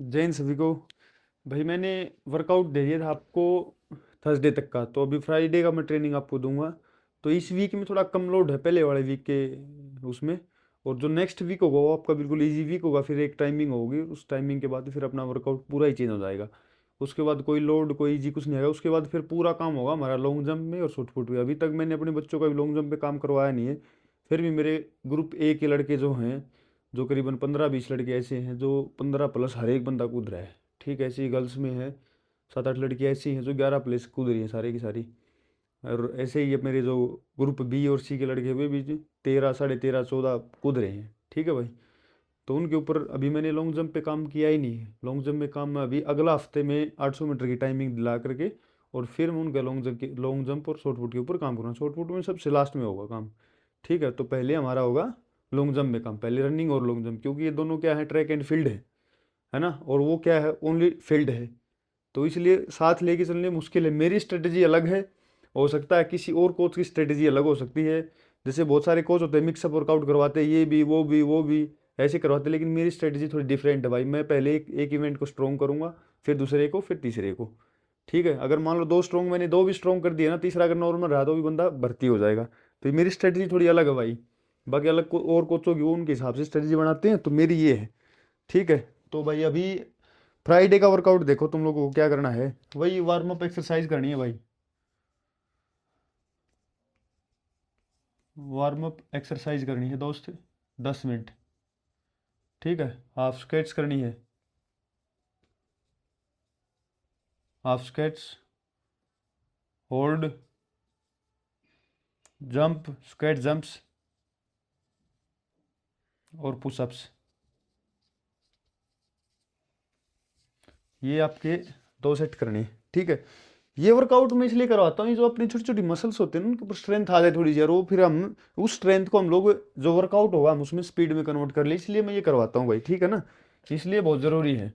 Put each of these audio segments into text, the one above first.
जैन सभी को। भाई मैंने वर्कआउट दे दिया था आपको थर्सडे तक का, तो अभी फ्राइडे का मैं ट्रेनिंग आपको दूंगा। तो इस वीक में थोड़ा कम लोड है पहले वाले वीक के उसमें, और जो नेक्स्ट वीक होगा वो आपका बिल्कुल इजी वीक होगा। फिर एक टाइमिंग होगी, उस टाइमिंग के बाद फिर अपना वर्कआउट पूरा ही चेंज हो जाएगा। उसके बाद कोई लोड कोई इजी कुछ नहीं आएगा। उसके बाद फिर पूरा काम होगा हमारा लॉन्ग जंप में और शॉर्ट पुट में। अभी तक मैंने अपने बच्चों का भी लॉन्ग जंप पे काम करवाया नहीं है। फिर भी मेरे ग्रुप ए के लड़के जो हैं, जो करीबन 15-20 लड़के ऐसे हैं जो 15+ हर एक बंदा कूद रहा है। ठीक है, ऐसी गर्ल्स में है 7-8 लड़की ऐसी हैं जो 11+ कूद रही हैं सारी की सारी। और ऐसे ही अब मेरे जो ग्रुप बी और सी के लड़के हुए भी 13, 13.5, 14 कूद रहे हैं। ठीक है भाई। तो उनके ऊपर अभी मैंने लॉन्ग जंप पे काम किया ही नहीं है। लॉन्ग जंप में काम मैं अभी अगला हफ्ते में 800 मीटर की टाइमिंग दिला करके, और फिर मैं उनके लॉन्ग जंप और शॉर्ट पुट के ऊपर काम करूँगा। शॉर्ट पुट में सबसे लास्ट में होगा काम। ठीक है, तो पहले हमारा होगा लॉन्ग जंप में काम, पहले रनिंग और लॉन्ग जंप, क्योंकि ये दोनों क्या है, ट्रैक एंड फील्ड है ना, और वो क्या है, ओनली फील्ड है। तो इसलिए साथ लेके चलने मुश्किल है। मेरी स्ट्रेटजी अलग है, हो सकता है किसी और कोच की स्ट्रेटजी अलग हो सकती है। जैसे बहुत सारे कोच होते हैं मिक्सअप वर्कआउट करवाते हैं, ये भी वो भी ऐसे करवाते हैं, लेकिन मेरी स्ट्रेटजी थोड़ी डिफरेंट है भाई। मैं पहले एक इवेंट को स्ट्रॉन्ग करूंगा, फिर दूसरे को, फिर तीसरे को। ठीक है, अगर मान लो दो स्ट्रॉन्ग, मैंने दो भी स्ट्रॉन्ग कर दिया ना, तीसरा अगर नॉर्मल रहा तो भी बंदा भर्ती हो जाएगा। तो मेरी स्ट्रेटजी थोड़ी अलग है भाई। बाकी अलग को और कोचों की वो उनके हिसाब से स्ट्रेटजी बनाते हैं, तो मेरी ये है। ठीक है। तो भाई अभी फ्राइडे का वर्कआउट देखो, तुम लोगों को क्या करना है, वही वार्म अप एक्सरसाइज करनी है भाई। वार्म अप एक्सरसाइज करनी है दोस्त, 10 मिनट। ठीक है। हाफ स्क्वाट्स करनी है, half squats, hold, jump, squat jumps और पुशअप्स। ये आपके 2 सेट करने हैं। ठीक है। ये वर्कआउट मैं इसलिए करवाता हूँ, ये जो अपनी छोटी छोटी मसल्स होते हैं ना, उनके ऊपर स्ट्रेंथ आ जाए थोड़ी सी, और वो फिर हम उस स्ट्रेंथ को हम लोग जो वर्कआउट होगा हम उसमें स्पीड में कन्वर्ट कर ले, इसलिए मैं ये करवाता हूँ भाई। ठीक है ना, इसलिए बहुत ज़रूरी है।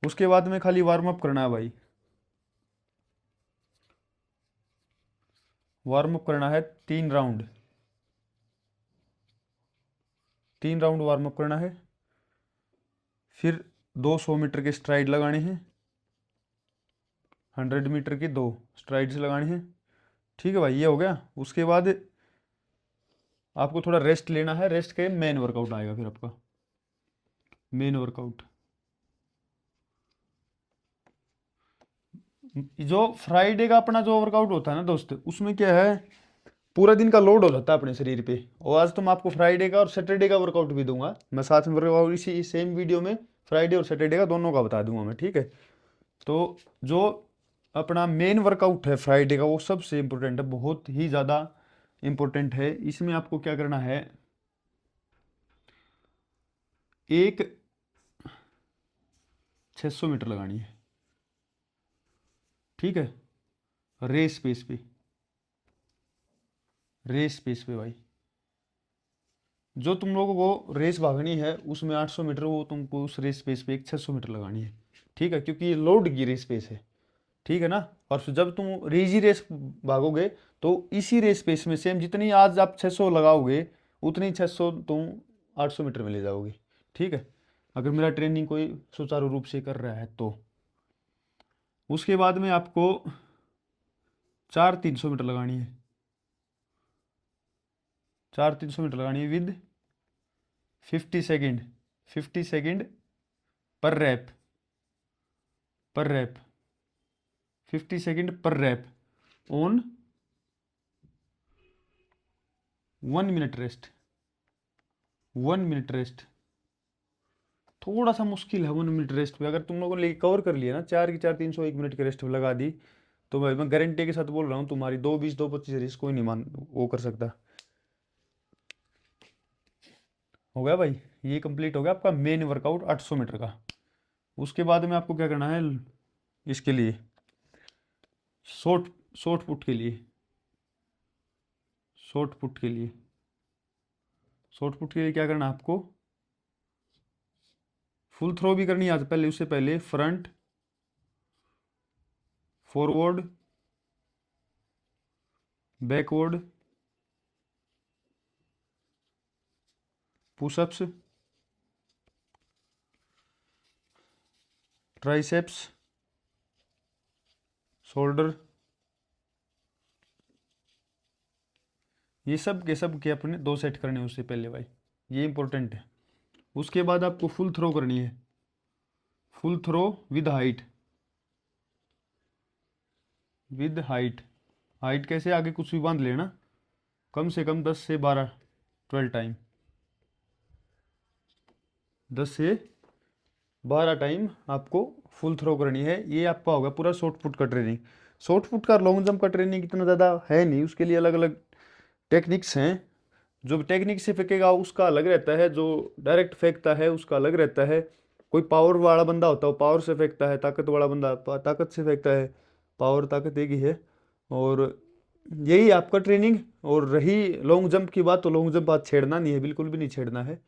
उसके बाद में खाली वार्म अप करना है भाई। वार्म अप करना है 3 राउंड, 3 राउंड वार्म अप करना है। फिर 200 मीटर के स्ट्राइड लगाने हैं, 100 मीटर की 2 स्ट्राइड्स लगानी हैं। ठीक है भाई, ये हो गया। उसके बाद आपको थोड़ा रेस्ट लेना है। रेस्ट के मेन वर्कआउट आएगा फिर आपका मेन वर्कआउट। जो फ्राइडे का अपना जो वर्कआउट होता है ना दोस्त, उसमें क्या है, पूरा दिन का लोड हो जाता है अपने शरीर पे। और आज तो मैं आपको फ्राइडे का और सैटरडे का वर्कआउट भी दूंगा, मैं साथ में वर्कआउट इसी सेम वीडियो में फ्राइडे और सैटरडे का दोनों का बता दूंगा मैं। ठीक है। तो जो अपना मेन वर्कआउट है फ्राइडे का, वो सबसे इम्पोर्टेंट है, बहुत ही ज़्यादा इम्पोर्टेंट है। इसमें आपको क्या करना है, एक 600 मीटर लगानी है। ठीक है, रेस पेस पे, रेस पेस पे भाई। जो तुम लोगों को रेस भागनी है उसमें 800 मीटर, वो तुमको उस रेस पेस पे एक 600 मीटर लगानी है। ठीक है, क्योंकि ये लोड की रेस पेस है। ठीक है ना। और फिर जब तुम रेजी रेस भागोगे, तो इसी रेस पेस में सेम जितनी आज आप 600 लगाओगे, उतनी 600 तुम 800 मीटर में ले जाओगे। ठीक है, अगर मेरा ट्रेनिंग कोई सुचारू रूप से कर रहा है तो। उसके बाद में आपको 4 300 मीटर लगानी है, 4 300 मीटर लगानी है विद 50 सेकेंड, 50 सेकेंड पर रैप, पर रैप, 50 सेकेंड पर rep on 1 minute rest, 1 minute rest. थोड़ा सा मुश्किल है 1 मिनट रेस्ट पे। अगर तुम लोगों ने कवर कर लिया ना, 4 की 4 301 मिनट के रेस्ट पे लगा दी, तो भाई मैं गारंटी के साथ बोल रहा हूँ, तुम्हारी 2:20 2:25 रेस कोई नहीं मान वो कर सकता। हो गया भाई, ये कंप्लीट हो गया आपका मेन वर्कआउट 800 मीटर का। उसके बाद में आपको क्या करना है, इसके लिए शॉर्ट शॉर्ट पुट के लिए, शॉर्ट पुट के लिए, शॉर्ट पुट के लिए क्या करना है आपको, फुल थ्रो भी करनी है आज, पहले उससे पहले front, forward, backward, pushups, triceps, shoulder, ये सब के अपने 2 सेट करने हैं उससे पहले भाई, ये इंपॉर्टेंट है। उसके बाद आपको फुल थ्रो करनी है, full throw with height, with height. Height कैसे, आगे कुछ भी बांध लेना, कम से कम 10 से 12 टाइम, 10 से 12 टाइम आपको फुल थ्रो करनी है। ये आपका होगा पूरा शॉर्ट पुट का ट्रेनिंग। शॉर्ट पुट का, लॉन्ग जंप का ट्रेनिंग इतना ज़्यादा है नहीं, उसके लिए अलग अलग टेक्निक्स हैं। जो टेक्निक से फेंकेगा उसका अलग रहता है, जो डायरेक्ट फेंकता है उसका अलग रहता है। कोई पावर वाला बंदा होता है वो पावर से फेंकता है, ताकत वाला बंदा ताकत से फेंकता है। पावर ताकत एक ही है। और यही आपका ट्रेनिंग। और रही लॉन्ग जंप की बात, तो लॉन्ग जंप आज छेड़ना नहीं है, बिल्कुल भी नहीं छेड़ना है।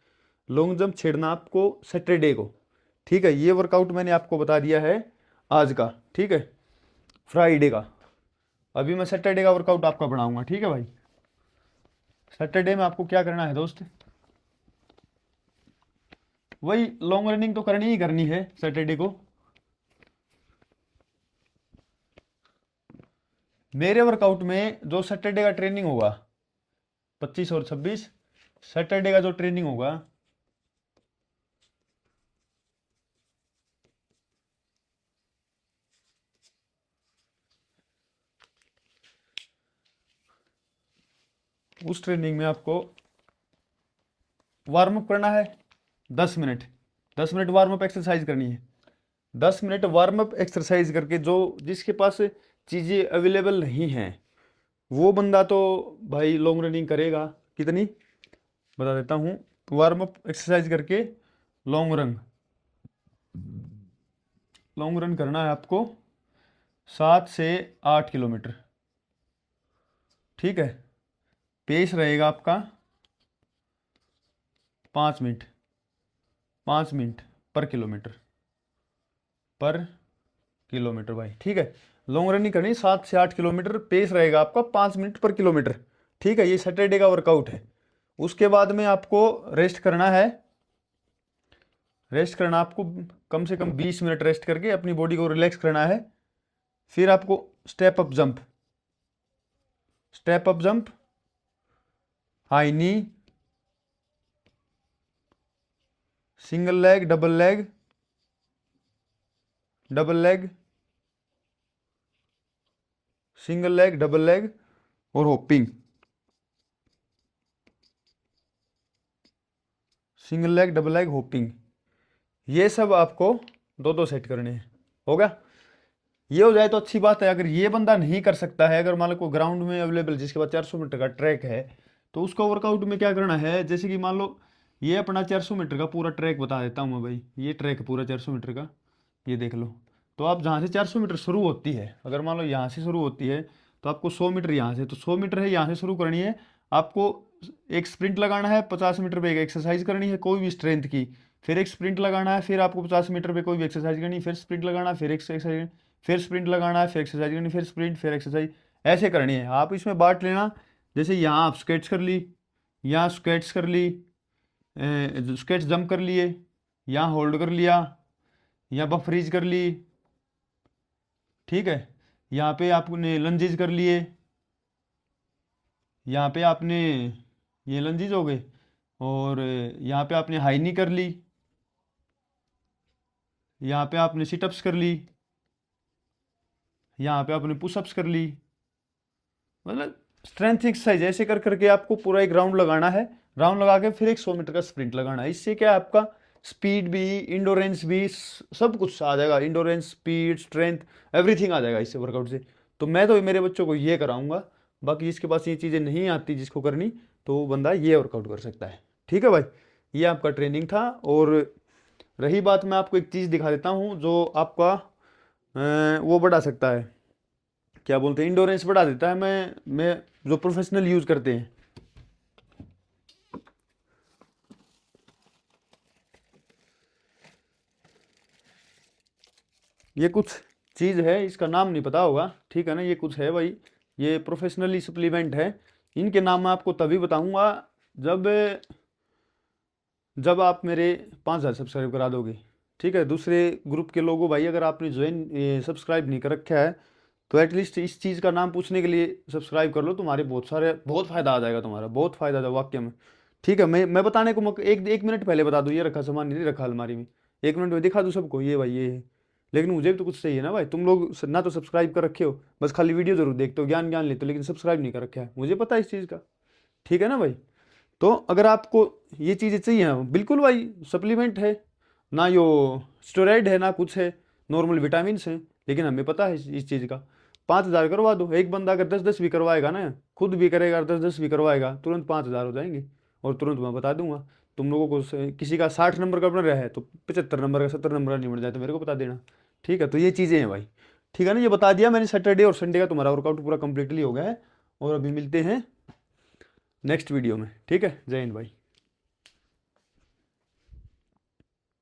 लॉन्ग जंप छेड़ना आपको सैटरडे को, ठीक है। ये वर्कआउट मैंने आपको बता दिया है आज का, ठीक है, फ्राइडे का। अभी मैं सैटरडे का वर्कआउट आपका बढ़ाऊंगा, ठीक है भाई। सैटरडे में आपको क्या करना है दोस्त, वही लॉन्ग रनिंग तो करनी ही करनी है सैटरडे को। मेरे वर्कआउट में जो सैटरडे का ट्रेनिंग होगा 25 और 26, सैटरडे का जो ट्रेनिंग होगा उस ट्रेनिंग में आपको वार्म अप करना है 10 minute. 10 minute warm up exercise करनी है। 10 मिनट वार्म अप एक्सरसाइज करके, जो जिसके पास चीज़ें अवेलेबल नहीं हैं वो बंदा तो भाई लॉन्ग रनिंग करेगा। कितनी बता देता हूँ। वार्म अप एक्सरसाइज करके लॉन्ग रन करना है आपको 7 से 8 किलोमीटर, ठीक है। पेस रहेगा आपका 5 मिनट, 5 मिनट पर किलोमीटर भाई, ठीक है। लॉन्ग रनिंग करनी 7 से 8 किलोमीटर, पेस रहेगा आपका 5 मिनट पर किलोमीटर, ठीक है। ये सैटरडे का वर्कआउट है। उसके बाद में आपको रेस्ट करना है। रेस्ट करना आपको कम से कम 20 मिनट रेस्ट करके अपनी बॉडी को रिलैक्स करना है। फिर आपको step up jump, step up jump, high knee, single leg, double leg, double leg, single leg, double leg और hopping, single leg, double leg, hopping. ये सब आपको 2-2 सेट करने हैं। होगा, ये हो जाए तो अच्छी बात है। अगर ये बंदा नहीं कर सकता है, अगर मान लो कोई ग्राउंड में अवेलेबल जिसके पास 400 मीटर का ट्रैक है, तो उसका वर्कआउट में क्या करना है, जैसे कि मान लो ये अपना 400 मीटर का पूरा ट्रैक बता देता हूँ मैं भाई। ये ट्रैक पूरा 400 मीटर का, ये देख लो। तो आप जहाँ से 400 मीटर शुरू होती है, अगर मान लो यहाँ से शुरू होती है तो आपको 100 मीटर यहाँ से, तो 100 मीटर है यहाँ से शुरू करनी है आपको। एक स्प्रिंट लगाना है, 50 मीटर पे एक एक्सरसाइज करनी है कोई भी स्ट्रेंथ की। फिर एक स्प्रिंट लगाना है, फिर आपको 50 मीटर पे कोई भी एक्सरसाइज करनी है, फिर स्प्रिंट लगाना है, फिर एक्सरसाइज, फिर स्प्रिंट लगाना है, फिर एक्सरसाइज करनी, फिर स्प्रिंट, फिर एक्सरसाइज, ऐसे करनी है। आप इसमें बांट लेना। जैसे यहाँ आप स्केट्स कर ली, यहाँ स्केट्स कर ली, स्केट्स जंप कर लिए, यहाँ होल्ड कर लिया, यहाँ बफ फ्रीज कर ली, ठीक है। यहाँ पे आपने लंजेज कर लिए, यहाँ पे आपने ये लंजेज हो गए, और यहाँ पे आपने हाई नी कर ली, यहाँ पे आपने सिटअप्स कर ली, यहाँ पे आपने पुशअप्स कर ली। मतलब स्ट्रेंथ एक्सरसाइज ऐसे कर करके आपको पूरा एक राउंड लगाना है। राउंड लगा के फिर एक 100 मीटर का स्प्रिंट लगाना है। इससे क्या है, आपका स्पीड भी, इंडोरेंस भी, सब कुछ आ जाएगा। इंडोरेंस, स्पीड, स्ट्रेंथ, एवरीथिंग आ जाएगा इससे वर्कआउट से। तो मैं तो मेरे बच्चों को ये कराऊंगा। बाकी जिसके पास ये चीज़ें नहीं आती जिसको करनी, तो वो बंदा ये वर्कआउट कर सकता है, ठीक है भाई। ये आपका ट्रेनिंग था। और रही बात, मैं आपको एक चीज़ दिखा देता हूँ जो आपका वो बढ़ा सकता है, क्या बोलते हैं, इंडोरेंस बढ़ा देता है। मैं जो प्रोफेशनल यूज़ करते हैं, ये कुछ चीज़ है, इसका नाम नहीं पता होगा, ठीक है ना। ये कुछ है भाई, ये प्रोफेशनली सप्लीमेंट है। इनके नाम मैं आपको तभी बताऊंगा जब जब आप मेरे 5000 सब्सक्राइब करा दोगे। ठीक है। दूसरे ग्रुप के लोगों भाई, अगर आपने ज्वाइन सब्सक्राइब नहीं कर रखा है तो एटलीस्ट इस चीज़ का नाम पूछने के लिए सब्सक्राइब कर लो, तुम्हारे बहुत फ़ायदा आ जाएगा, तुम्हारा बहुत फ़ायदा आ जाएगा वाक्य में। ठीक है, मैं बताने को एक एक मिनट पहले बता दूँ ये रखा सामान नहीं रखा अलमारी में, 1 मिनट में दिखा दूँ सबको ये भाई ये है। लेकिन मुझे भी तो कुछ चाहिए ना भाई, तुम लोग ना तो सब्सक्राइब कर रखे हो, बस खाली वीडियो जरूर देखते हो, ज्ञान ज्ञान लेते हो, लेकिन सब्सक्राइब नहीं कर रखा है, मुझे पता है इस चीज़ का। ठीक है ना भाई। तो अगर आपको ये चीज़ें चाहिए बिल्कुल भाई, सप्लीमेंट है ना, यो स्टेरॉइड है ना कुछ है, नॉर्मल विटामिन हैं, लेकिन हमें पता है इस चीज़ का। 5,000 करवा दो, एक बंदा अगर 10-10 भी करवाएगा ना, खुद भी करेगा, 10-10 भी करवाएगा, तुरंत 5,000 हो जाएंगे। और तुरंत मैं बता दूंगा तुम लोगों को, किसी का 60 नंबर का बन रहा है तो 75 नंबर का 70 नंबर का नहीं बन जाए तो मेरे को बता देना। ठीक है, तो ये चीज़ें हैं भाई। ठीक है ना, ये बता दिया मैंने। सैटरडे और संडे का तुम्हारा वर्कआउट पूरा कंप्लीटली हो गया है। और अभी मिलते हैं नेक्स्ट वीडियो में। ठीक है, जय हिंद भाई।